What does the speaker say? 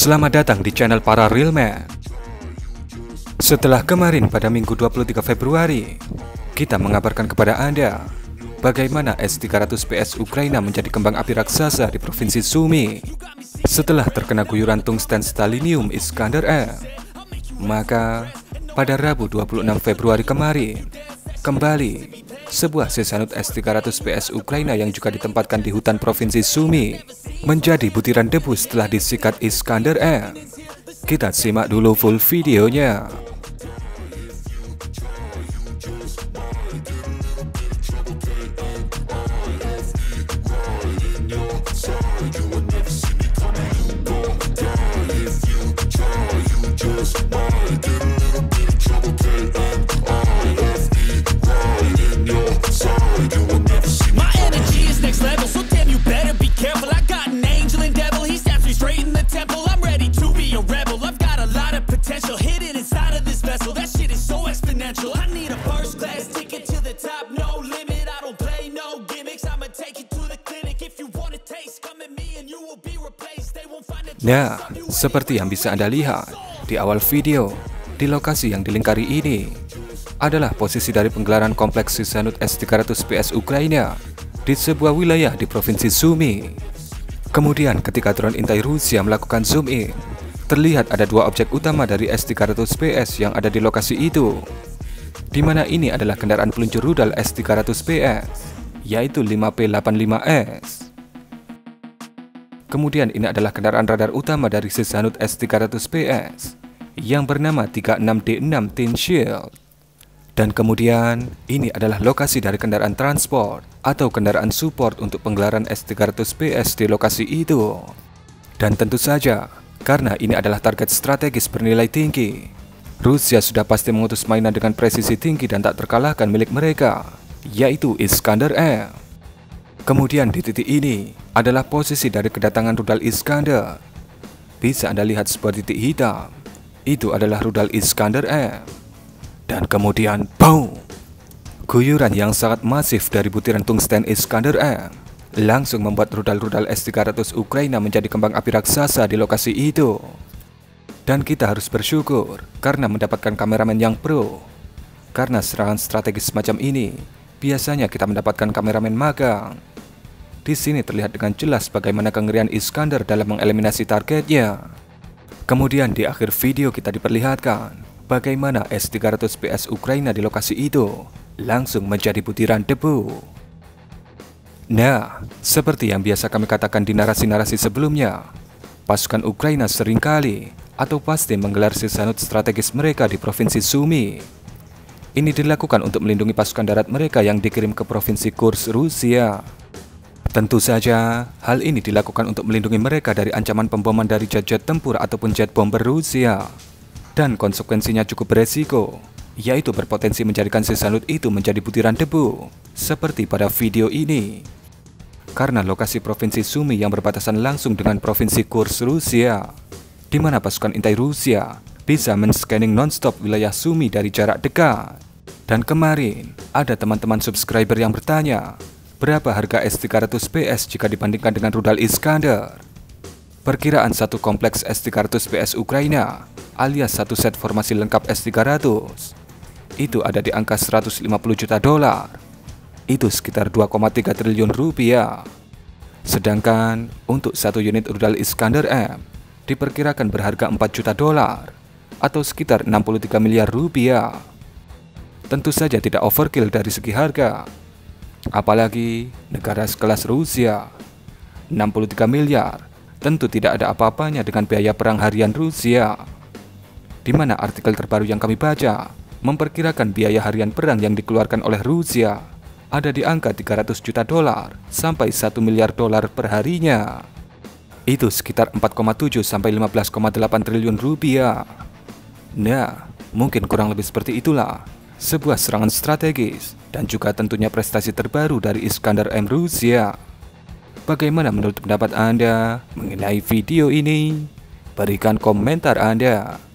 Selamat datang di channel para Real Man. Setelah kemarin pada Minggu 23 Februari, kita mengabarkan kepada Anda bagaimana S-300PS Ukraina menjadi kembang api raksasa di Provinsi Sumy setelah terkena guyuran tungsten stalinium Iskander M. Maka pada Rabu 26 Februari kemarin, kembali sebuah Sesanut S-300PS Ukraina yang juga ditempatkan di hutan Provinsi Sumy menjadi butiran debu setelah disikat Iskander M. Kita simak dulu full videonya. Nah, seperti yang bisa Anda lihat di awal video, di lokasi yang dilingkari ini adalah posisi dari penggelaran kompleks Sesanut S-300PS Ukraina di sebuah wilayah di Provinsi Sumy. Kemudian ketika drone intai Rusia melakukan zoom in, terlihat ada dua objek utama dari S-300PS yang ada di lokasi itu, di mana ini adalah kendaraan peluncur rudal S-300PS, yaitu 5P85S. Kemudian ini adalah kendaraan radar utama dari Sesanut S-300PS yang bernama 36D6 Tin Shield. Dan kemudian ini adalah lokasi dari kendaraan transport atau kendaraan support untuk penggelaran S-300PS di lokasi itu. Dan tentu saja, karena ini adalah target strategis bernilai tinggi, Rusia sudah pasti mengutus mainan dengan presisi tinggi dan tak terkalahkan milik mereka, yaitu Iskander M. Kemudian di titik ini adalah posisi dari kedatangan rudal Iskander. Bisa Anda lihat sebuah titik hitam. Itu adalah rudal Iskander M. Dan kemudian boom! Guyuran yang sangat masif dari butiran tungsten Iskander M langsung membuat rudal-rudal S-300 Ukraina menjadi kembang api raksasa di lokasi itu. Dan kita harus bersyukur karena mendapatkan kameramen yang pro. Karena serangan strategis semacam ini biasanya kita mendapatkan kameramen magang. Di sini terlihat dengan jelas bagaimana kengerian Iskander dalam mengeliminasi targetnya. Kemudian di akhir video kita diperlihatkan bagaimana S-300PS Ukraina di lokasi itu langsung menjadi butiran debu. Nah, seperti yang biasa kami katakan di narasi-narasi sebelumnya, pasukan Ukraina seringkali atau pasti menggelar Sesanut strategis mereka di Provinsi Sumy. Ini dilakukan untuk melindungi pasukan darat mereka yang dikirim ke Provinsi Kursk, Rusia. Tentu saja, hal ini dilakukan untuk melindungi mereka dari ancaman pemboman dari jet-jet tempur ataupun jet bomber Rusia. Dan konsekuensinya cukup beresiko, yaitu berpotensi menjadikan Sesanut itu menjadi butiran debu, seperti pada video ini. Karena lokasi Provinsi Sumy yang berbatasan langsung dengan Provinsi Kursk, Rusia, di mana pasukan intai Rusia bisa men-scanning non-stop wilayah Sumy dari jarak dekat. Dan kemarin, ada teman-teman subscriber yang bertanya, berapa harga S-300PS jika dibandingkan dengan rudal Iskander? Perkiraan satu kompleks S-300PS Ukraina alias satu set formasi lengkap S-300 itu ada di angka 150 juta dolar. Itu sekitar 2,3 triliun rupiah. Sedangkan untuk satu unit rudal Iskander M diperkirakan berharga 4 juta dolar atau sekitar 63 miliar rupiah. Tentu saja tidak overkill dari segi harga. Apalagi negara sekelas Rusia, 63 miliar, tentu tidak ada apa-apanya dengan biaya perang harian Rusia. Di mana artikel terbaru yang kami baca memperkirakan biaya harian perang yang dikeluarkan oleh Rusia ada di angka 300 juta dolar sampai 1 miliar dolar per harinya. Itu sekitar 4,7 sampai 15,8 triliun rupiah. Nah, mungkin kurang lebih seperti itulah sebuah serangan strategis dan juga tentunya prestasi terbaru dari Iskander M Rusia. Bagaimana menurut pendapat Anda mengenai video ini? Berikan komentar Anda.